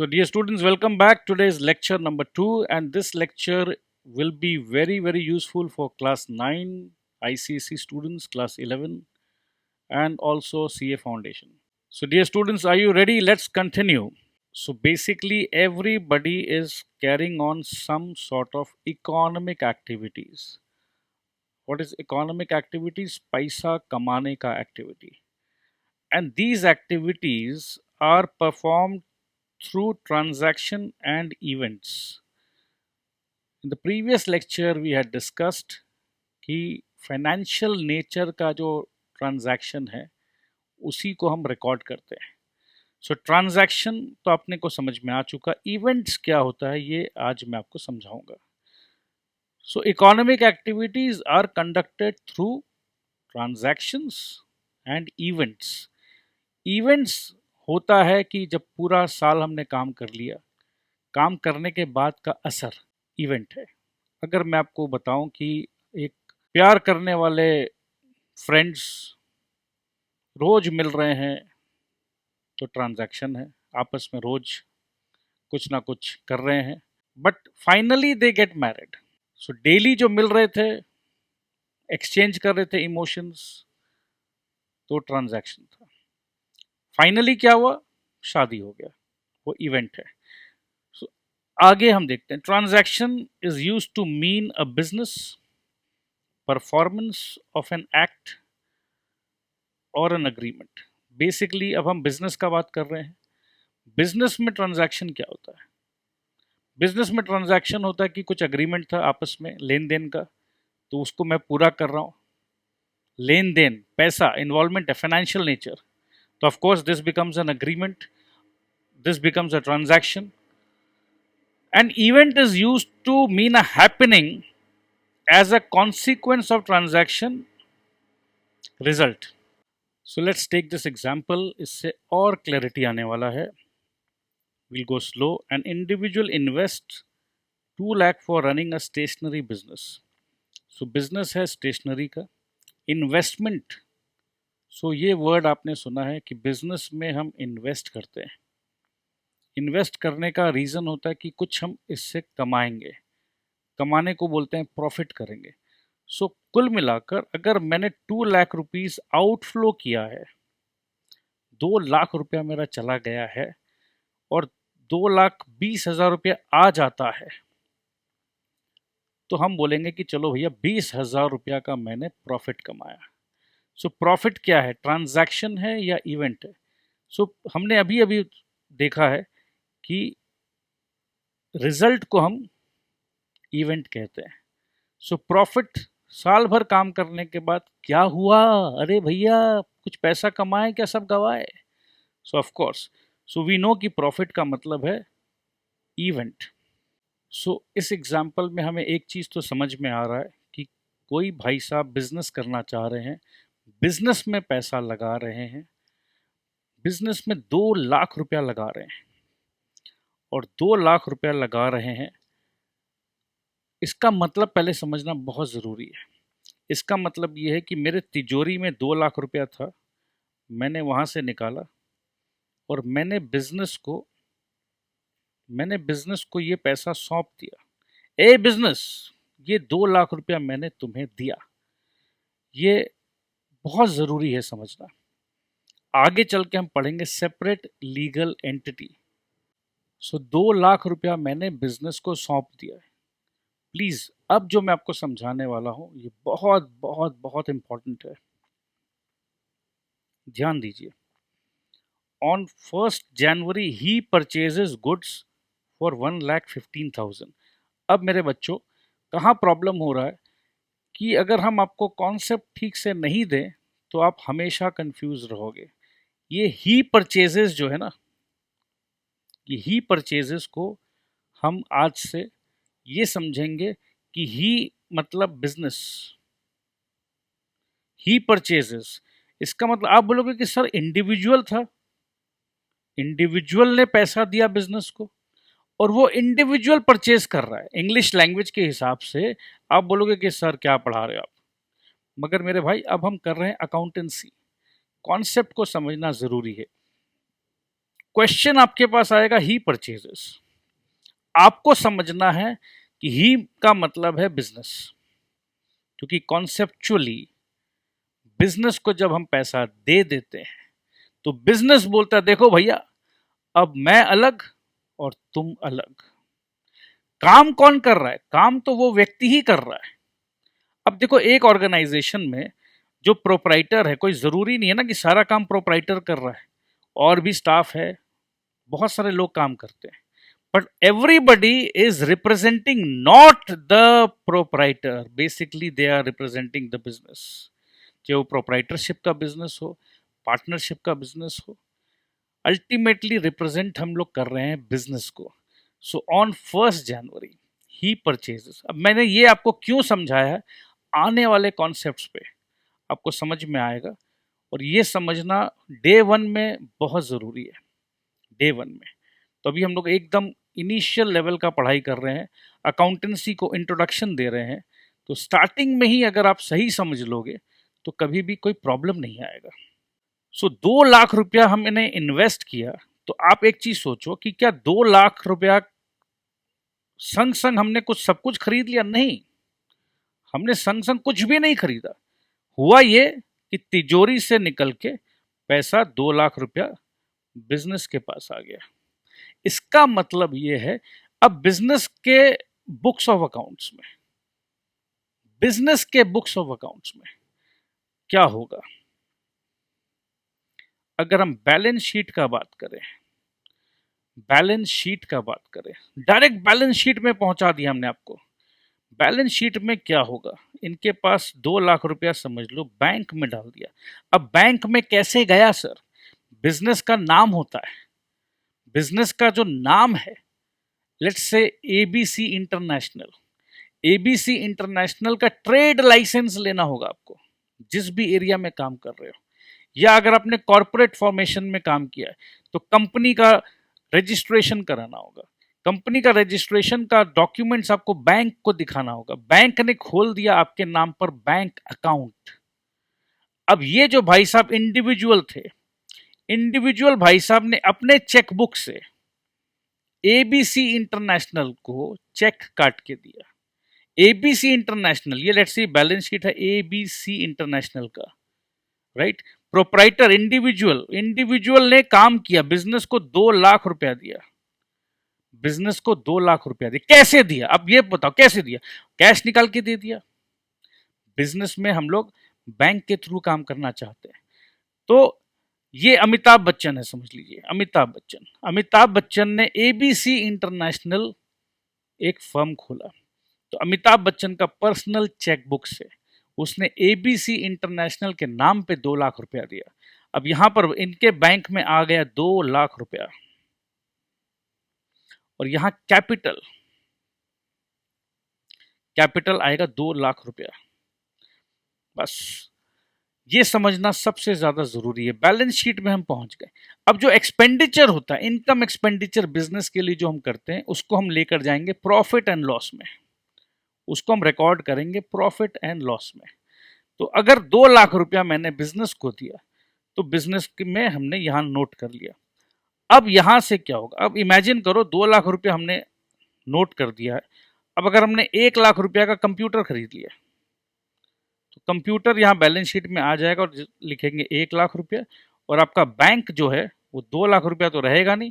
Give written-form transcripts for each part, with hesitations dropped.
So, dear students, welcome back. Today's lecture number 2, and this lecture will be very useful for class 9 ICSE students, class 11, and also CA Foundation. So, dear students, are you ready? Let's continue. So, basically, everybody is carrying on some sort of economic activities. What is economic activities? Paisa kamane ka activity. And these activities are performed through transaction and events. In the previous lecture we had discussed कि financial nature का जो transaction है उसी को हम record करते हैं. सो transaction तो आपने को समझ में आ चुका. इवेंट्स क्या होता है ये आज मैं आपको समझाऊंगा. So economic activities are conducted through transactions and events. Events होता है कि जब पूरा साल हमने काम कर लिया, काम करने के बाद का असर इवेंट है. अगर मैं आपको बताऊं कि एक प्यार करने वाले फ्रेंड्स रोज मिल रहे हैं तो ट्रांजैक्शन है, आपस में रोज कुछ ना कुछ कर रहे हैं, but finally they get married. So daily जो मिल रहे थे, एक्सचेंज कर रहे थे इमोशंस, तो ट्रांजैक्शन था. फाइनली क्या हुआ? शादी हो गया, वो इवेंट है. सो आगे हम देखते हैं. Transaction is used to mean a business performance of an act और एन अग्रीमेंट. बेसिकली अब हम बिजनेस का बात कर रहे हैं. बिजनेस में ट्रांजैक्शन क्या होता है? बिजनेस में ट्रांजैक्शन होता है कि कुछ अग्रीमेंट था आपस में लेन देन का, तो उसको मैं पूरा कर रहा हूँ. लेन देन, पैसा, इन्वॉल्वमेंट है, फाइनेंशियल नेचर, तो of course this becomes an agreement, this becomes a transaction. An event is used to mean a happening as a consequence of transaction result. So let's take this example, इससे और clarity आने वाला है. We'll go slow. An individual invests 2 lakh for running a stationery business. So business है stationery का. Investment, so ये word आपने सुना है कि business में हम invest करते हैं. Invest करने का reason होता है कि कुछ हम इससे कमाएंगे. कमाने को बोलते हैं profit करेंगे. So कुल मिलाकर अगर मैंने 2 लाख रुपीस आउटफ्लो किया है, 2 लाख रुपया मेरा चला गया है, और 2,20,000 रुपया आ जाता है, तो हम बोलेंगे कि चलो भैया 20,000 रुपया का मैंने प्रॉफिट कमाया. सो प्रॉफिट क्या है? ट्रांजैक्शन है या इवेंट है? सो हमने अभी अभी देखा है कि रिजल्ट को हम इवेंट कहते हैं. सो प्रॉफिट, साल भर काम करने के बाद क्या हुआ? अरे भैया कुछ पैसा कमाए क्या सब गवाए? So of course, so we know कि प्रॉफिट का मतलब है इवेंट. सो इस एग्जाम्पल में हमें एक चीज़ तो समझ में आ रहा है कि कोई भाई साहब बिजनेस करना चाह रहे हैं, बिजनेस में पैसा लगा रहे हैं, बिजनेस में 2 लाख रुपया लगा रहे हैं, और 2 लाख रुपया लगा रहे हैं. इसका मतलब पहले समझना बहुत ज़रूरी है. इसका मतलब ये है कि मेरे तिजोरी में 2 लाख रुपया था, मैंने वहाँ से निकाला और मैंने बिजनेस को ये पैसा सौंप दिया. ए बिजनेस, ये 2 लाख रुपया मैंने तुम्हें दिया. ये बहुत ज़रूरी है समझना. आगे चल के हम पढ़ेंगे सेपरेट लीगल एंटिटी. सो 2 लाख रुपया मैंने बिजनेस को सौंप दिया है. प्लीज़ अब जो मैं आपको समझाने वाला हूँ ये बहुत बहुत बहुत इंपॉर्टेंट है, ध्यान दीजिए. On 1st January he purchases goods for 1,15,000. अब मेरे बच्चों, कहाँ प्रॉब्लम हो रहा है कि अगर हम आपको कॉन्सेप्ट ठीक से नहीं दें तो आप हमेशा कंफ्यूज रहोगे. ये ही परचेजेस जो है ना, ये ही परचेजेस को हम आज से ये समझेंगे कि ही मतलब बिजनेस. ही परचेजेस, इसका मतलब आप बोलोगे कि सर इंडिविजुअल था, इंडिविजुअल ने पैसा दिया बिजनेस को और वो इंडिविजुअल परचेज कर रहा है. इंग्लिश लैंग्वेज के हिसाब से आप बोलोगे कि सर क्या पढ़ा रहे हो आप. मगर मेरे भाई अब हम कर रहे हैं अकाउंटेंसी. कॉन्सेप्ट को समझना जरूरी है. क्वेश्चन आपके पास आएगा ही परचेजेस। आपको समझना है कि ही का मतलब है बिजनेस, क्योंकि कॉन्सेप्चुअली बिजनेस को जब हम पैसा दे देते हैं तो बिजनेस बोलता है देखो भैया, अब मैं अलग और तुम अलग। काम कौन कर रहा है? काम तो वो व्यक्ति ही कर रहा है। अब देखो, एक ऑर्गेनाइजेशन में जो प्रोपराइटर है, कोई जरूरी नहीं है ना कि सारा काम प्रोपराइटर कर रहा है, और भी स्टाफ है, बहुत सारे लोग काम करते हैं, but everybody is representing not the proprietor, basically they are representing the business. चाहे वो प्रोपराइटरशिप का बिजनेस हो, पार्टनरशिप का बिजनेस हो, अल्टीमेटली रिप्रेजेंट हम लोग कर रहे हैं बिजनेस को। So on 1 January he purchases. अब मैंने ये आपको क्यों समझाया है, आने वाले कॉन्सेप्ट्स पे आपको समझ में आएगा, और ये समझना डे 1 में बहुत ज़रूरी है। डे 1 में तो अभी हम लोग एकदम इनिशियल लेवल का पढ़ाई कर रहे हैं, अकाउंटेंसी को इंट्रोडक्शन दे रहे हैं, तो स्टार्टिंग में ही अगर आप सही समझ लोगे तो कभी भी कोई प्रॉब्लम नहीं आएगा। सो 2 लाख रुपया हमने इन्वेस्ट किया, तो आप एक चीज सोचो कि क्या 2 लाख रुपया संग संग हमने कुछ सब कुछ खरीद लिया? नहीं, हमने संग संग कुछ भी नहीं खरीदा। हुआ ये कि तिजोरी से निकल के पैसा 2 लाख रुपया बिजनेस के पास आ गया। इसका मतलब ये है, अब बिजनेस के बुक्स ऑफ अकाउंट्स में, बिजनेस के बुक्स ऑफ अकाउंट्स में क्या होगा? अगर हम बैलेंस शीट का बात करें, बैलेंस शीट का बात करें, डायरेक्ट बैलेंस शीट में पहुंचा दिया हमने आपको। बैलेंस शीट में क्या होगा? इनके पास 2 लाख रुपया समझ लो बैंक में डाल दिया। अब बैंक में कैसे गया सर? बिजनेस का नाम होता है, बिजनेस का जो नाम है, let's say ABC international, ABC international का ट्रेड लाइसेंस लेना होगा आपको, जिस भी एरिया में काम कर रहे हो। या अगर आपने कॉर्पोरेट फॉर्मेशन में काम किया है तो कंपनी का रजिस्ट्रेशन कराना होगा। कंपनी का रजिस्ट्रेशन का डॉक्यूमेंट्स आपको बैंक को दिखाना होगा। बैंक ने खोल दिया आपके नाम पर बैंक अकाउंट। अब ये जो भाई साहब इंडिविजुअल थे, इंडिविजुअल भाई साहब ने अपने चेकबुक से एबीसी इंटरनेशनल को चेक काट के दिया। एबीसी इंटरनेशनल, ये लेट्स सी बैलेंस शीट है एबीसी इंटरनेशनल का, राइट? प्रोपराइटर इंडिविजुअल, इंडिविजुअल ने काम किया, बिजनेस को 2 लाख रुपया दिया, बिजनेस को 2 लाख रुपया दिया। कैसे दिया? अब ये बताओ कैसे दिया? कैश निकाल के दे दिया। बिजनेस में हम लोग बैंक के थ्रू काम करना चाहते हैं, तो ये अमिताभ बच्चन है, समझ लीजिए अमिताभ बच्चन। अमिताभ बच्चन ने एबीसी इंटरनेशनल एक फर्म खोला, तो अमिताभ बच्चन का पर्सनल चेकबुक से उसने एबीसी इंटरनेशनल के नाम पे 2 लाख रुपया दिया। अब यहां पर इनके बैंक में आ गया 2 लाख रुपया, और यहां कैपिटल, कैपिटल आएगा 2 लाख रुपया। बस ये समझना सबसे ज्यादा जरूरी है। बैलेंस शीट में हम पहुंच गए। अब जो एक्सपेंडिचर होता है, इनकम एक्सपेंडिचर बिजनेस के लिए जो हम करते हैं, उसको हम लेकर जाएंगे प्रॉफिट एंड लॉस में, उसको हम रिकॉर्ड करेंगे प्रॉफिट एंड लॉस में। तो अगर 2 लाख रुपया मैंने बिजनेस को दिया, तो बिजनेस में हमने यहां नोट कर लिया। अब यहां से क्या होगा? अब इमेजिन करो 2 लाख रुपया हमने नोट कर दिया है। अब अगर हमने 1 लाख रुपया का कंप्यूटर खरीद लिया, तो कंप्यूटर यहाँ बैलेंस शीट में आ जाएगा और लिखेंगे 1 लाख रुपया, और आपका बैंक जो है वो 2 लाख रुपया तो रहेगा नहीं,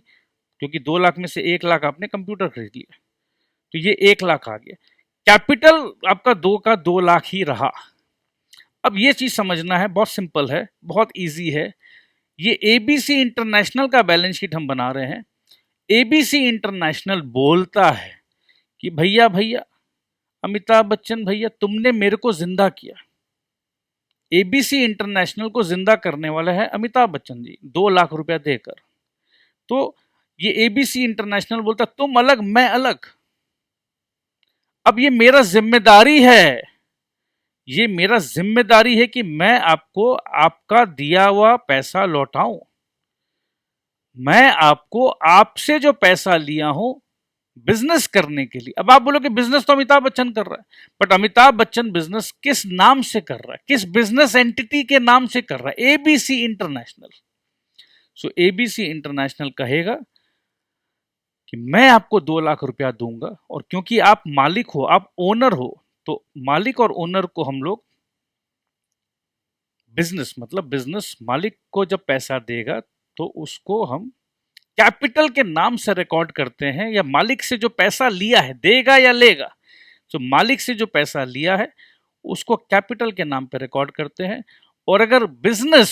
क्योंकि 2 लाख में से 1 लाख आपने कंप्यूटर खरीद लिया, तो ये 1 लाख आ गया। कैपिटल आपका 2 का 2 लाख ही रहा। अब ये चीज समझना है, बहुत सिंपल है, बहुत इजी है। ये एबीसी इंटरनेशनल का बैलेंस शीट हम बना रहे हैं। एबीसी इंटरनेशनल बोलता है कि भैया भैया अमिताभ बच्चन भैया, तुमने मेरे को जिंदा किया। एबीसी इंटरनेशनल को जिंदा करने वाला है अमिताभ बच्चन जी, 2 लाख रुपया देकर। तो ये एबीसी इंटरनेशनल बोलता तुम अलग मैं अलग। अब ये मेरा जिम्मेदारी है, ये मेरा जिम्मेदारी है कि मैं आपको आपका दिया हुआ पैसा लौटाऊं। मैं आपको आपसे जो पैसा लिया हूं बिजनेस करने के लिए। अब आप बोलोगे बिजनेस तो अमिताभ बच्चन कर रहा है, बट अमिताभ बच्चन बिजनेस किस नाम से कर रहा है? किस बिजनेस एंटिटी के नाम से कर रहा है? ABC international. So ABC international कहेगा कि मैं आपको 2 लाख रुपया दूंगा, और क्योंकि आप मालिक हो, आप ओनर हो, तो मालिक और ओनर को हम लोग बिजनेस मालिक को जब पैसा देगा तो उसको हम कैपिटल के नाम से रिकॉर्ड करते हैं, या मालिक से जो पैसा लिया है, देगा या लेगा, तो मालिक से जो पैसा लिया है उसको कैपिटल के नाम पे रिकॉर्ड करते हैं। और अगर बिजनेस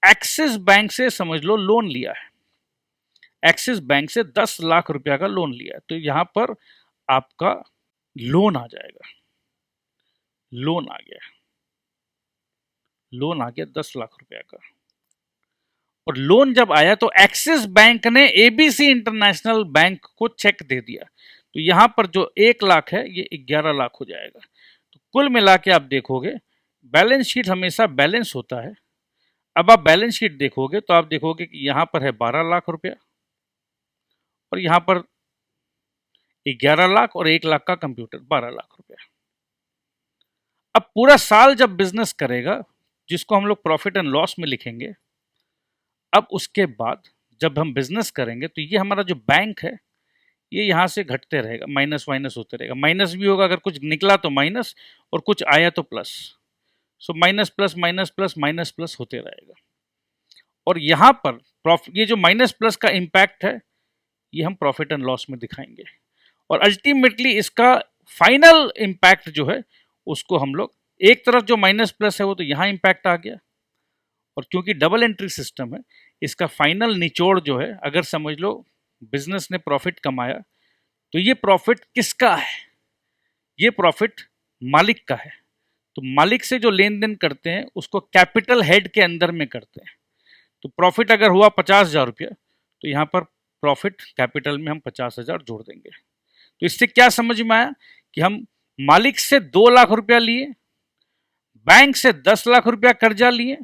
एक्सिस बैंक से समझ लो लोन लिया है, एक्सिस बैंक से 10 लाख रुपया का लोन लिया है, तो यहां पर आपका लोन आ जाएगा, लोन आ गया, लोन आ गया 10 लाख रुपया का। और लोन जब आया तो एक्सिस बैंक ने एबीसी इंटरनेशनल बैंक को चेक दे दिया, तो यहां पर जो 1 लाख है ये 11 लाख हो जाएगा। तो कुल मिला के आप देखोगे बैलेंस शीट हमेशा बैलेंस होता है। अब आप बैलेंस शीट देखोगे तो आप देखोगे कि यहां पर है 12 लाख रुपया, और यहां पर 11 लाख और 1 लाख का कंप्यूटर, 12 लाख रुपया। अब पूरा साल जब बिजनेस करेगा, जिसको हम लोग प्रॉफिट एंड लॉस में लिखेंगे, अब उसके बाद जब हम बिजनेस करेंगे तो ये हमारा जो बैंक है ये यहाँ से घटते रहेगा, माइनस माइनस होते रहेगा, माइनस भी होगा, अगर कुछ निकला तो माइनस और कुछ आया तो plus, so minus plus minus plus minus plus होते रहेगा। और यहाँ पर प्रॉफिट, ये जो माइनस प्लस का इम्पैक्ट है ये हम प्रॉफिट एंड लॉस में दिखाएंगे, और अल्टीमेटली इसका फाइनल इम्पैक्ट जो है उसको हम लोग, एक तरफ जो माइनस प्लस है वो तो यहाँ इम्पैक्ट आ गया, और क्योंकि डबल एंट्री सिस्टम है इसका फाइनल निचोड़ जो है, अगर समझ लो बिजनेस ने प्रॉफिट कमाया तो ये प्रॉफिट किसका है, ये प्रॉफिट मालिक का है। तो मालिक से जो लेन देन करते हैं उसको कैपिटल हेड के अंदर में करते हैं। तो प्रॉफिट अगर हुआ 50,000 रुपया, तो यहाँ पर प्रॉफिट कैपिटल में हम 50,000 जोड़ देंगे। तो इससे क्या समझ में आया कि हम मालिक से 2 लाख रुपया लिए, बैंक से 10 लाख रुपया कर्जा लिए,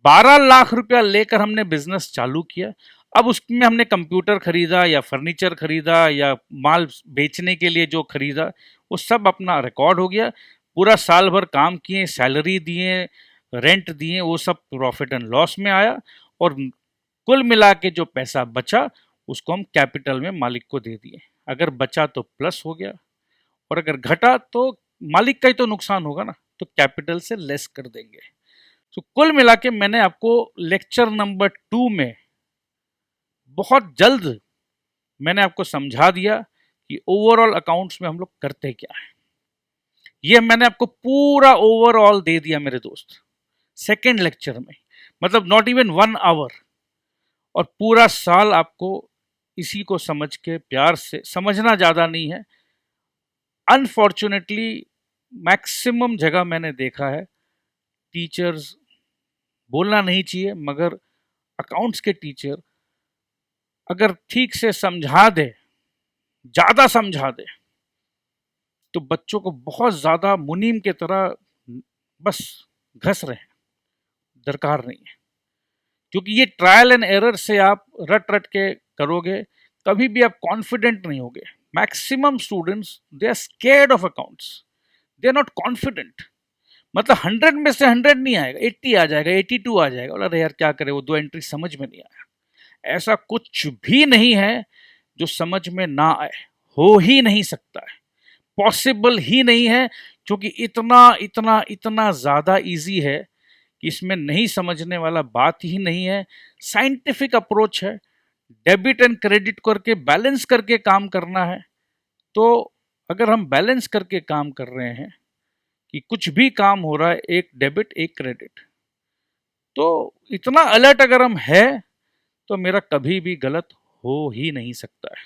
12 लाख रुपया लेकर हमने बिजनेस चालू किया। अब उसमें हमने कंप्यूटर खरीदा या फर्नीचर खरीदा या माल बेचने के लिए जो खरीदा वो सब अपना रिकॉर्ड हो गया। पूरा साल भर काम किए, सैलरी दिए, रेंट दिए, वो सब प्रॉफिट एंड लॉस में आया, और कुल मिला के जो पैसा बचा उसको हम कैपिटल में मालिक को दे दिए। अगर बचा तो प्लस हो गया, और अगर घटा तो मालिक का ही तो नुकसान होगा ना, तो कैपिटल से लेस कर देंगे। तो कुल मिला के मैंने आपको लेक्चर नंबर 2 में बहुत जल्द मैंने आपको समझा दिया कि ओवरऑल अकाउंट्स में हम लोग करते क्या है। ये मैंने आपको पूरा ओवरऑल दे दिया मेरे दोस्त, सेकेंड लेक्चर में, मतलब नॉट इवन 1 आवर, और पूरा साल आपको इसी को समझ के प्यार से समझना, ज़्यादा नहीं है। अनफॉर्चुनेटली मैक्सिमम जगह मैंने देखा है टीचर्स, बोलना नहीं चाहिए मगर अकाउंट्स के टीचर अगर ठीक से समझा दे, ज़्यादा समझा दे, तो बच्चों को बहुत ज़्यादा मुनीम के तरह बस घस रहे हैं, दरकार नहीं है। क्योंकि ये ट्रायल एंड एरर से आप रट रट के करोगे, कभी भी आप कॉन्फिडेंट नहीं होगे। Maximum students they are scared of accounts, they are not confident. मतलब 100 में से 100 नहीं आएगा, 80 आ जाएगा, 82 आ जाएगा, बोला अरे यार क्या करे, वो 2 एंट्री समझ में नहीं आया। ऐसा कुछ भी नहीं है जो समझ में ना आए, हो ही नहीं सकता है, पॉसिबल ही नहीं है, क्योंकि इतना इतना इतना ज़्यादा इजी है कि इसमें नहीं समझने वाला बात ही नहीं है। साइंटिफिक अप्रोच है, डेबिट एंड क्रेडिट करके बैलेंस करके काम करना है। तो अगर हम बैलेंस करके काम कर रहे हैं कि कुछ भी काम हो रहा है, एक डेबिट एक क्रेडिट, तो इतना अलर्ट अगर हम है तो मेरा कभी भी गलत हो ही नहीं सकता है।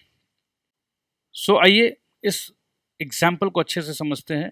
सो आइए इस एग्जाम्पल को अच्छे से समझते हैं।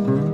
हैं।